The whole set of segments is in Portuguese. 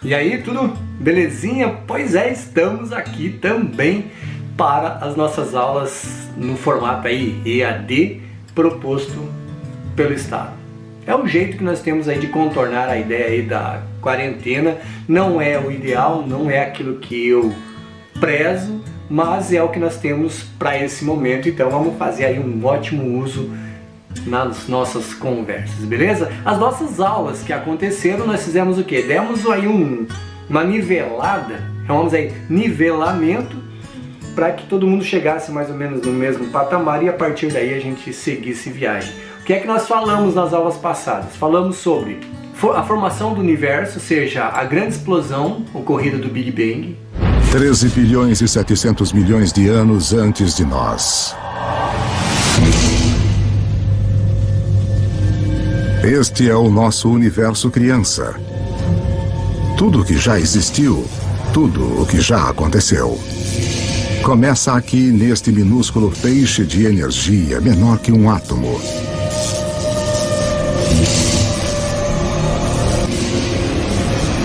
E aí, tudo belezinha? Pois é, estamos aqui também para as nossas aulas no formato aí EAD proposto pelo Estado. É o jeito que nós temos aí de contornar a ideia aí da quarentena. Não é o ideal, não é aquilo que eu prezo, mas é o que nós temos para esse momento. Então vamos fazer aí um ótimo uso nas nossas conversas, beleza? As nossas aulas que aconteceram, nós fizemos o quê? Demos aí uma nivelada, chamamos aí nivelamento, para que todo mundo chegasse mais ou menos no mesmo patamar e a partir daí a gente seguisse viagem. O que é que nós falamos nas aulas passadas? Falamos sobre a formação do universo, ou seja, a grande explosão ocorrida do Big Bang. 13 bilhões e 700 milhões de anos antes de nós. Este é o nosso universo criança. Tudo o que já existiu, tudo o que já aconteceu. Começa aqui neste minúsculo feixe de energia menor que um átomo.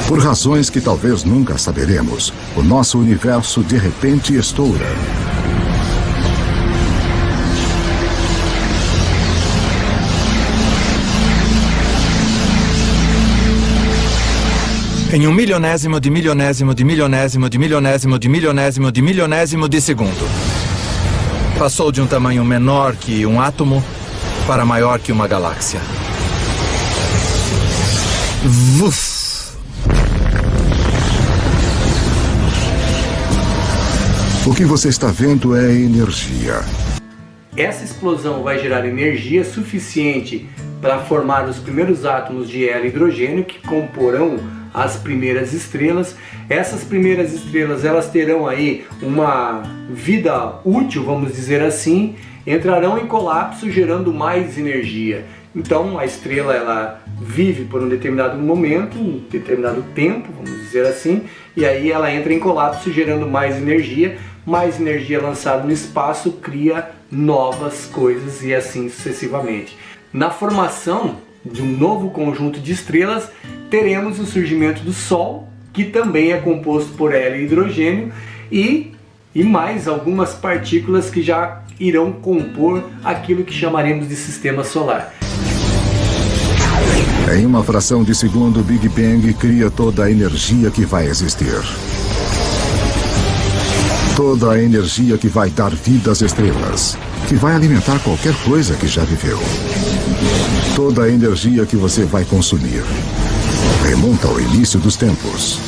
Por razões que talvez nunca saberemos, o nosso universo de repente estoura. Em um milionésimo de milionésimo de milionésimo de milionésimo de milionésimo de milionésimo de segundo. Passou de um tamanho menor que um átomo para maior que uma galáxia. Vuf! O que você está vendo é energia. Essa explosão vai gerar energia suficiente para formar os primeiros átomos de hélio e hidrogênio que comporão as primeiras estrelas. Essas primeiras estrelas, elas terão aí uma vida útil, vamos dizer assim, entrarão em colapso gerando mais energia. Então a estrela ela vive por um determinado momento, um determinado tempo, vamos dizer assim, e aí ela entra em colapso gerando mais energia lançada no espaço cria novas coisas e assim sucessivamente. Na formação de um novo conjunto de estrelas, teremos o surgimento do Sol, que também é composto por hélio e hidrogênio, e mais algumas partículas que já irão compor aquilo que chamaremos de sistema solar. Em uma fração de segundo, o Big Bang cria toda a energia que vai existir. Toda a energia que vai dar vida às estrelas, que vai alimentar qualquer coisa que já viveu. Toda a energia que você vai consumir remonta ao início dos tempos.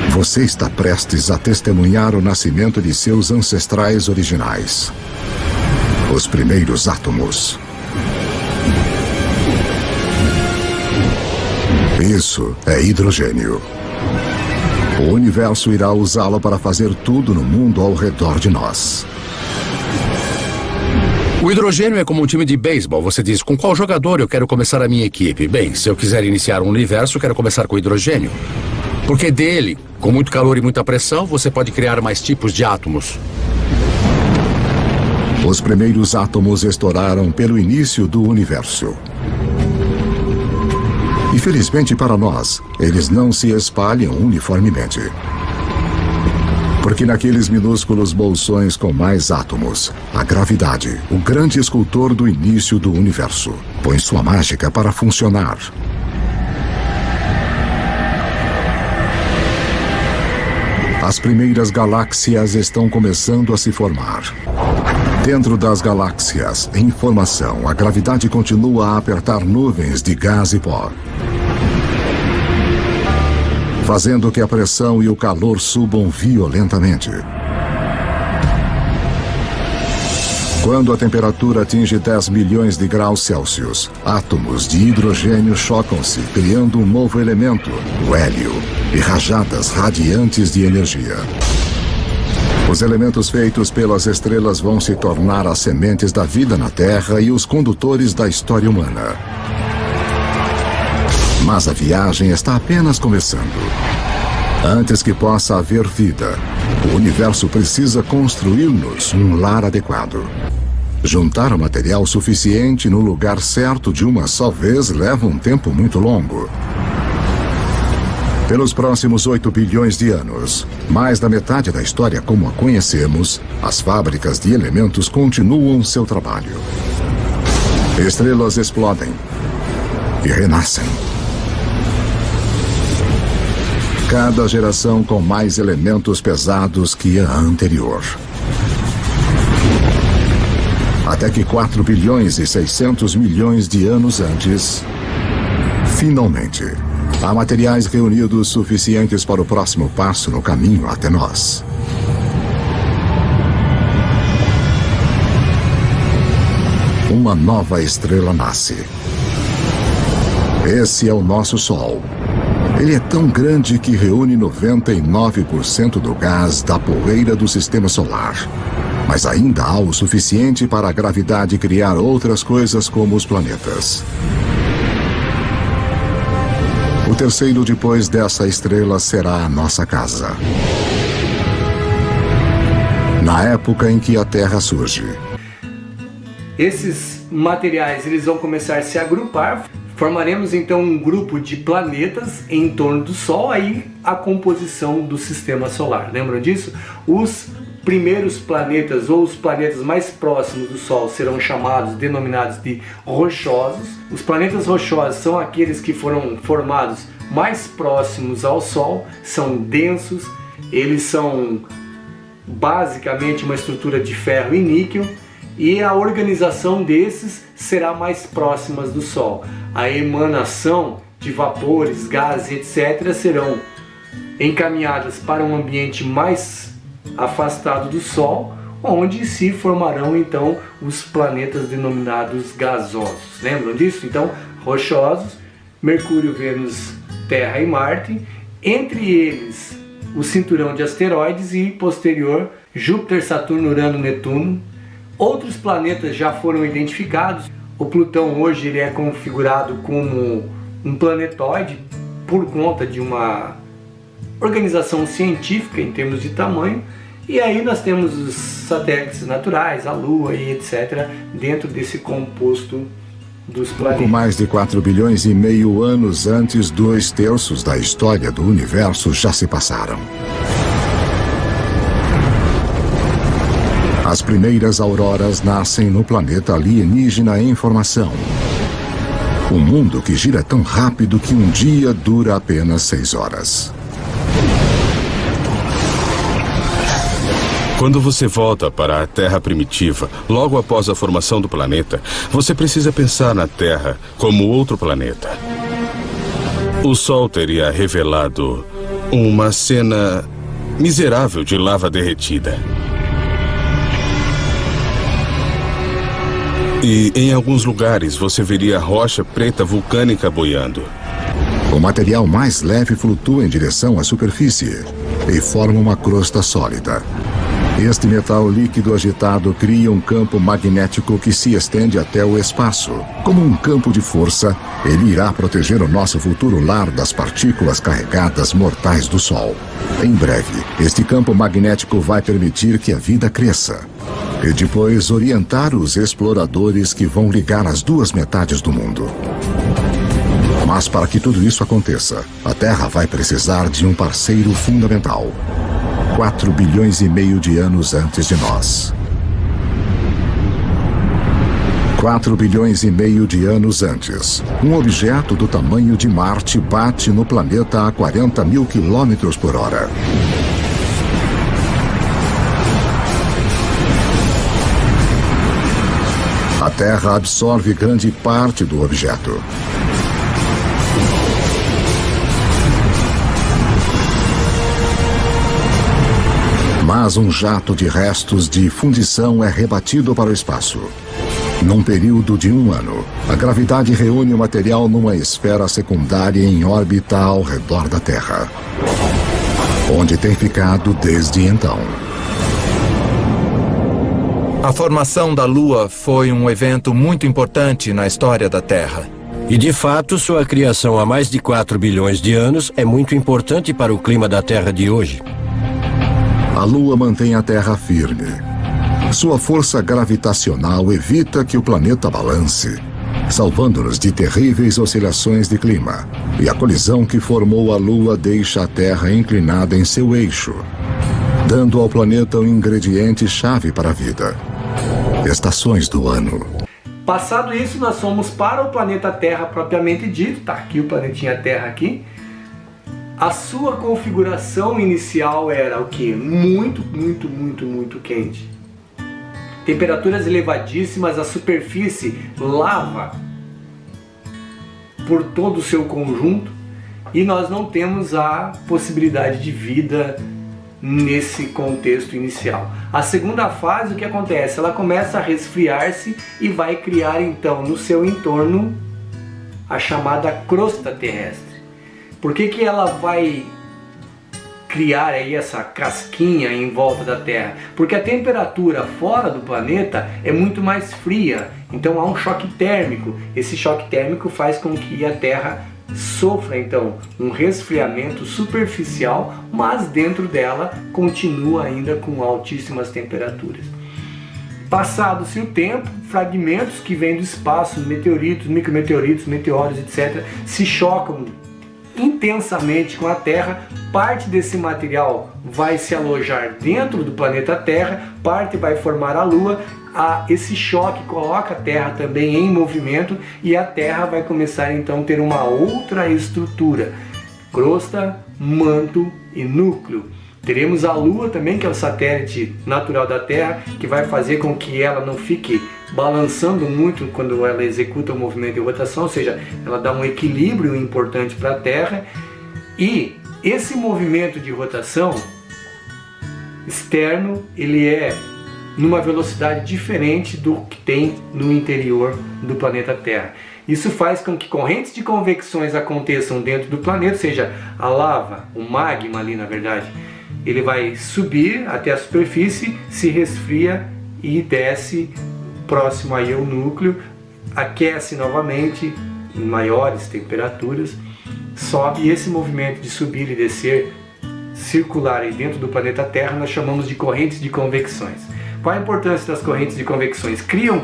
Você está prestes a testemunhar o nascimento de seus ancestrais originais. Os primeiros átomos. Isso é hidrogênio. O universo irá usá-lo para fazer tudo no mundo ao redor de nós. O hidrogênio é como um time de beisebol. Você diz, com qual jogador eu quero começar a minha equipe? Bem, se eu quiser iniciar um universo, eu quero começar com hidrogênio. Porque dele, com muito calor e muita pressão, você pode criar mais tipos de átomos. Os primeiros átomos estouraram pelo início do universo. Infelizmente para nós, eles não se espalham uniformemente. Porque naqueles minúsculos bolsões com mais átomos, a gravidade, o grande escultor do início do universo, põe sua mágica para funcionar. As primeiras galáxias estão começando a se formar. Dentro das galáxias, em formação, a gravidade continua a apertar nuvens de gás e pó, fazendo que a pressão e o calor subam violentamente. Quando a temperatura atinge 10 milhões de graus Celsius, átomos de hidrogênio chocam-se, criando um novo elemento, o hélio, e rajadas radiantes de energia. Os elementos feitos pelas estrelas vão se tornar as sementes da vida na Terra e os condutores da história humana. Mas a viagem está apenas começando. Antes que possa haver vida, o universo precisa construir-nos um lar adequado. Juntar o material suficiente no lugar certo de uma só vez leva um tempo muito longo. Pelos próximos 8 bilhões de anos, mais da metade da história como a conhecemos, as fábricas de elementos continuam seu trabalho. Estrelas explodem e renascem. Cada geração com mais elementos pesados que a anterior. Até que 4 bilhões e 600 milhões de anos antes, finalmente, há materiais reunidos suficientes para o próximo passo no caminho até nós. Uma nova estrela nasce. Esse é o nosso Sol. Ele é tão grande que reúne 99% do gás da poeira do Sistema Solar. Mas ainda há o suficiente para a gravidade criar outras coisas como os planetas. O terceiro depois dessa estrela será a nossa casa. Na época em que a Terra surge. Esses materiais eles vão começar a se agrupar. Formaremos então um grupo de planetas em torno do Sol, aí a composição do Sistema Solar. Lembram disso? Os primeiros planetas ou os planetas mais próximos do Sol serão denominados de rochosos. Os planetas rochosos são aqueles que foram formados mais próximos ao Sol, são densos, eles são basicamente uma estrutura de ferro e níquel, e a organização desses será mais próxima do Sol. A emanação de vapores, gases, etc. serão encaminhadas para um ambiente mais afastado do Sol, onde se formarão então os planetas denominados gasosos. Lembram disso? Então, rochosos, Mercúrio, Vênus, Terra e Marte, entre eles o cinturão de asteroides e posterior Júpiter, Saturno, Urano, Netuno. Outros planetas já foram identificados. O Plutão hoje ele é configurado como um planetóide por conta de uma organização científica em termos de tamanho. E aí nós temos os satélites naturais, a Lua e etc. dentro desse composto dos planetas. Pouco mais de 4 bilhões e meio anos antes, 2/3 da história do universo já se passaram. As primeiras auroras nascem no planeta alienígena em formação. Um mundo que gira tão rápido que um dia dura apenas 6 horas. Quando você volta para a Terra primitiva, logo após a formação do planeta, você precisa pensar na Terra como outro planeta. O Sol teria revelado uma cena miserável de lava derretida. E em alguns lugares você veria rocha preta vulcânica boiando. O material mais leve flutua em direção à superfície e forma uma crosta sólida. Este metal líquido agitado cria um campo magnético que se estende até o espaço. Como um campo de força, ele irá proteger o nosso futuro lar das partículas carregadas mortais do Sol. Em breve, este campo magnético vai permitir que a vida cresça. E depois orientar os exploradores que vão ligar as duas metades do mundo. Mas para que tudo isso aconteça, a Terra vai precisar de um parceiro fundamental. 4 bilhões e meio de anos antes de nós. 4 bilhões e meio de anos antes, um objeto do tamanho de Marte bate no planeta a 40 mil quilômetros por hora. A Terra absorve grande parte do objeto. Mas um jato de restos de fundição é rebatido para o espaço. Num período de 1 ano, a gravidade reúne o material numa esfera secundária em órbita ao redor da Terra, onde tem ficado desde então. A formação da Lua foi um evento muito importante na história da Terra. E de fato, sua criação há mais de 4 bilhões de anos é muito importante para o clima da Terra de hoje. A Lua mantém a Terra firme. Sua força gravitacional evita que o planeta balance, salvando-nos de terríveis oscilações de clima. E a colisão que formou a Lua deixa a Terra inclinada em seu eixo, dando ao planeta um ingrediente-chave para a vida: estações do ano. Passado isso, nós fomos para o planeta Terra propriamente dito. Tá aqui o planetinha Terra aqui. A sua configuração inicial era o que? Muito quente. Temperaturas elevadíssimas, a superfície lava por todo o seu conjunto e nós não temos a possibilidade de vida nesse contexto inicial. A segunda fase, o que acontece? Ela começa a resfriar-se e vai criar então no seu entorno a chamada crosta terrestre. Por que ela vai criar aí essa casquinha em volta da Terra? Porque a temperatura fora do planeta é muito mais fria, então há um choque térmico. Esse choque térmico faz com que a Terra sofra então um resfriamento superficial, mas dentro dela continua ainda com altíssimas temperaturas. Passado-se o tempo, fragmentos que vêm do espaço, meteoritos, micrometeoritos, meteoros, etc., se chocam intensamente com a Terra. Parte desse material vai se alojar dentro do planeta Terra, parte vai formar a Lua. Esse choque coloca a Terra também em movimento e a Terra vai começar então a ter uma outra estrutura: crosta, manto e núcleo. Teremos a Lua também, que é o satélite natural da Terra, que vai fazer com que ela não fique balançando muito quando ela executa o movimento de rotação, ou seja, ela dá um equilíbrio importante para a Terra. E esse movimento de rotação externo, ele é numa velocidade diferente do que tem no interior do planeta Terra. Isso faz com que correntes de convecções aconteçam dentro do planeta, ou seja, a lava, o magma ali na verdade, ele vai subir até a superfície, se resfria e desce próximo aí ao núcleo, aquece novamente em maiores temperaturas, sobe, e esse movimento de subir e descer circular aí dentro do planeta Terra nós chamamos de correntes de convecções. Qual a importância das correntes de convecções? Criam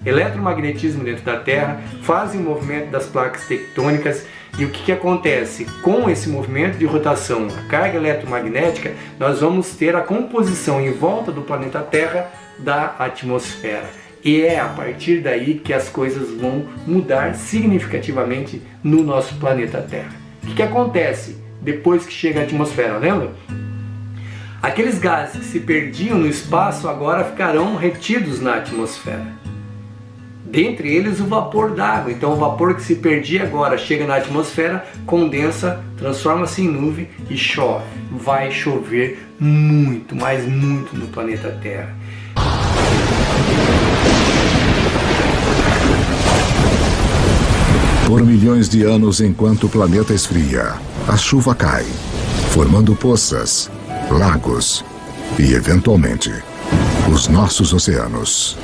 eletromagnetismo dentro da Terra, fazem o movimento das placas tectônicas. E o que acontece? Com esse movimento de rotação, a carga eletromagnética, nós vamos ter a composição em volta do planeta Terra da atmosfera. E é a partir daí que as coisas vão mudar significativamente no nosso planeta Terra. O que acontece depois que chega a atmosfera, lembra? Aqueles gases que se perdiam no espaço agora ficarão retidos na atmosfera. Dentre eles o vapor d'água. Então o vapor que se perdia agora chega na atmosfera, condensa, transforma-se em nuvem e chove. Vai chover muito, mas muito no planeta Terra. Por milhões de anos, enquanto o planeta esfria, a chuva cai, formando poças, lagos e, eventualmente, os nossos oceanos.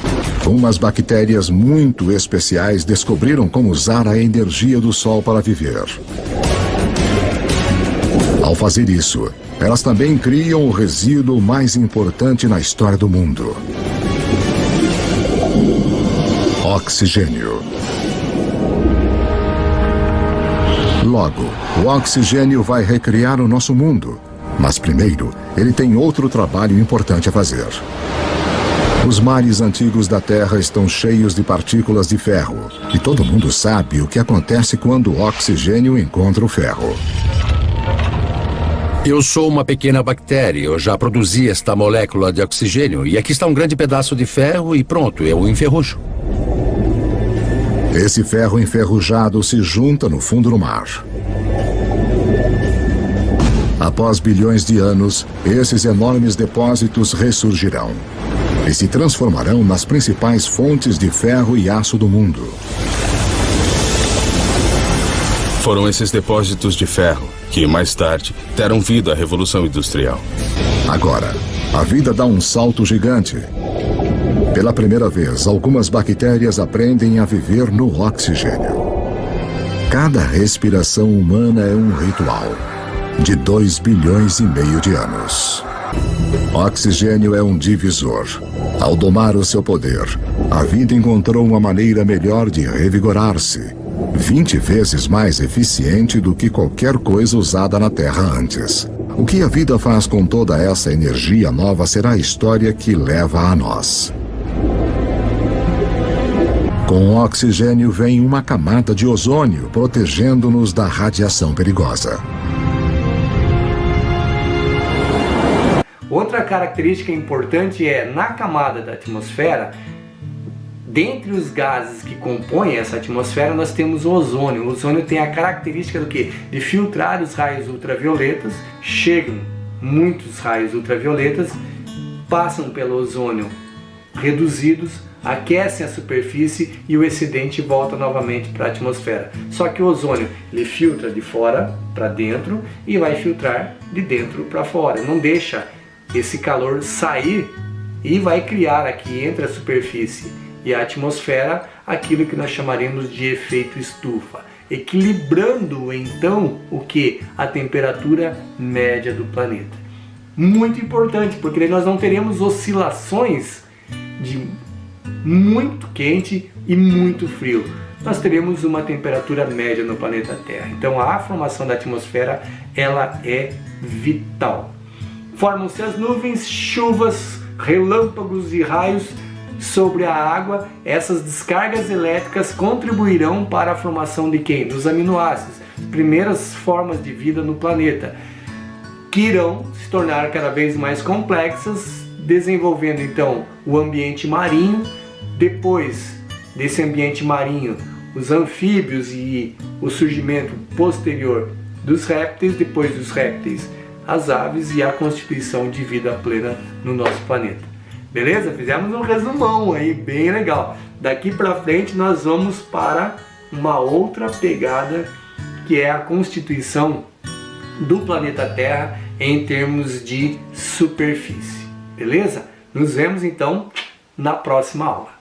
Umas bactérias muito especiais descobriram como usar a energia do Sol para viver. Ao fazer isso, elas também criam o resíduo mais importante na história do mundo: oxigênio. Logo, o oxigênio vai recriar o nosso mundo. Mas primeiro, ele tem outro trabalho importante a fazer. Os mares antigos da Terra estão cheios de partículas de ferro. E todo mundo sabe o que acontece quando o oxigênio encontra o ferro. Eu sou uma pequena bactéria. Eu já produzi esta molécula de oxigênio. E aqui está um grande pedaço de ferro e pronto, eu o enferrujo. Esse ferro enferrujado se junta no fundo do mar. Após bilhões de anos, esses enormes depósitos ressurgirão e se transformarão nas principais fontes de ferro e aço do mundo. Foram esses depósitos de ferro que, mais tarde, deram vida à Revolução Industrial. Agora, a vida dá um salto gigante. Pela primeira vez, algumas bactérias aprendem a viver no oxigênio. Cada respiração humana é um ritual de 2,5 bilhões de anos. Oxigênio é um divisor. Ao domar o seu poder, a vida encontrou uma maneira melhor de revigorar-se, 20 vezes mais eficiente do que qualquer coisa usada na Terra antes. O que a vida faz com toda essa energia nova será a história que leva a nós. Com o oxigênio vem uma camada de ozônio, protegendo-nos da radiação perigosa. Outra característica importante é, na camada da atmosfera, dentre os gases que compõem essa atmosfera, nós temos o ozônio. O ozônio tem a característica do quê? De filtrar os raios ultravioletas. Chegam muitos raios ultravioletas, passam pelo ozônio reduzidos, aquecem a superfície e o excedente volta novamente para a atmosfera. Só que o ozônio, ele filtra de fora para dentro e vai filtrar de dentro para fora. Não deixa esse calor sair e vai criar aqui entre a superfície e a atmosfera aquilo que nós chamaremos de efeito estufa, equilibrando então o que? A temperatura média do planeta. Muito importante, porque nós não teremos oscilações de muito quente e muito frio. Nós teremos uma temperatura média no planeta Terra. Então a formação da atmosfera, ela é vital. Formam-se as nuvens, chuvas, relâmpagos e raios sobre a água. Essas descargas elétricas contribuirão para a formação de quem? Dos aminoácidos, primeiras formas de vida no planeta, que irão se tornar cada vez mais complexas, desenvolvendo então o ambiente marinho. Depois desse ambiente marinho, os anfíbios e o surgimento posterior dos répteis, depois dos répteis, as aves e a constituição de vida plena no nosso planeta. Beleza? Fizemos um resumão aí bem legal. Daqui para frente nós vamos para uma outra pegada, que é a constituição do planeta Terra em termos de superfície. Beleza? Nos vemos então na próxima aula.